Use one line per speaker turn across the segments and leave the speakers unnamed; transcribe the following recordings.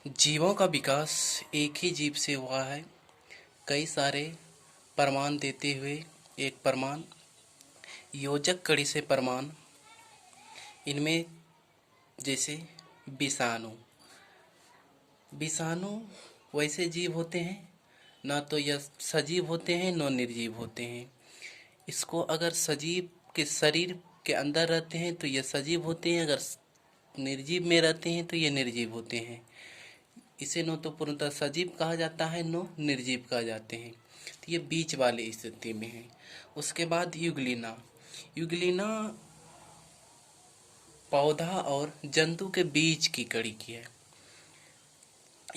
जीवों का विकास एक ही जीव से हुआ है। कई सारे प्रमाण देते हुए एक प्रमाण योजक कड़ी से प्रमाण, इनमें जैसे विषाणु विषाणु वैसे जीव होते हैं, ना तो यह सजीव होते हैं न निर्जीव होते हैं। इसको अगर सजीव के शरीर के अंदर रहते हैं तो यह सजीव होते हैं, अगर निर्जीव में रहते हैं तो ये निर्जीव होते हैं। इसे न तो पूर्णतः सजीव कहा जाता है न निर्जीव कहा जाते हैं। तो ये बीच वाली स्थिति में है। उसके बाद युगलिना युगलिना पौधा और जंतु के बीच की कड़ी की है।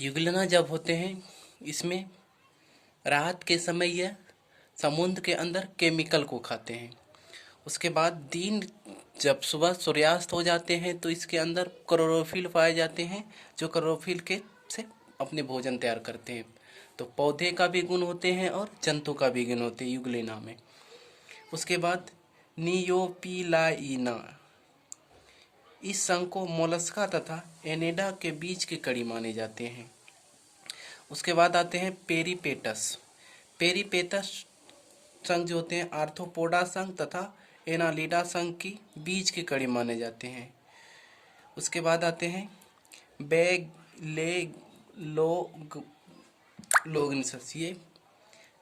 युगलिना जब होते हैं, इसमें रात के समय यह समुद्र के अंदर केमिकल को खाते हैं। उसके बाद दिन जब सुबह सूर्यास्त हो जाते हैं तो इसके अंदर क्लोरोफिल पाए जाते हैं, जो क्लोरोफिल के से अपने भोजन तैयार करते हैं। तो पौधे का भी गुण होते हैं और जंतु का भी गुण होते हैं युगलिना में। उसके बाद नियोपिलाइना, इस संघ को मोलस्का तथा एनेडा के बीच की कड़ी माने जाते हैं। उसके बाद आते हैं पेरीपेटस। पेरीपेटस संघ जो होते हैं आर्थ्रोपोडा संघ तथा एनालिडा संघ की बीच की कड़ी माने जाते हैं। उसके बाद आते हैं बैगलेलोग्निसस, ये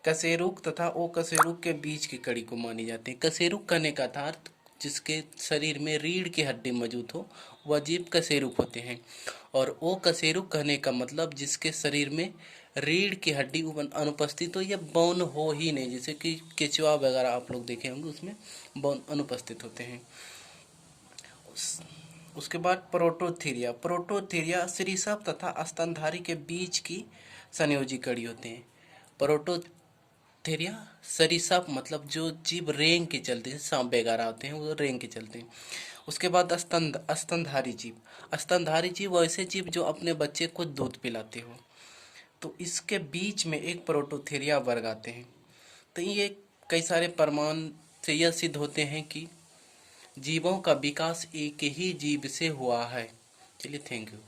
कशेरुक तथा ओकशेरुक के बीच की कड़ी को मानी जाती है। कशेरुक कहने का अर्थ जिसके शरीर में रीढ़ की हड्डी मौजूद हो, वह जीव कशेरुक होते हैं। और ओकशेरुक कहने का मतलब जिसके शरीर में रीढ़ की हड्डी अनुपस्थित हो या बौन हो ही नहीं, जैसे कि केचुआ वगैरह आप लोग देखे होंगे, उसमें बौन अनुपस्थित होते हैं। उसके बाद प्रोटोथीरिया। प्रोटोथीरिया सरीसृप तथा स्तनधारी के बीच की संयोजी कड़ी होते हैं। प्रोटोथीरिया सरीसृप मतलब जो जीव रेंग के चलते हैं, सांप वगैरह होते हैं वो रेंग के चलते हैं। उसके बाद स्तनधारी जीव। स्तनधारी जीव वैसे जीव जो अपने बच्चे को दूध पिलाते हो। तो इसके बीच में एक प्रोटोथीरिया वर्ग आते हैं। तो ये कई सारे प्रमाण से यह सिद्ध होते हैं कि जीवों का विकास एक ही जीव से हुआ है। चलिए, थैंक यू।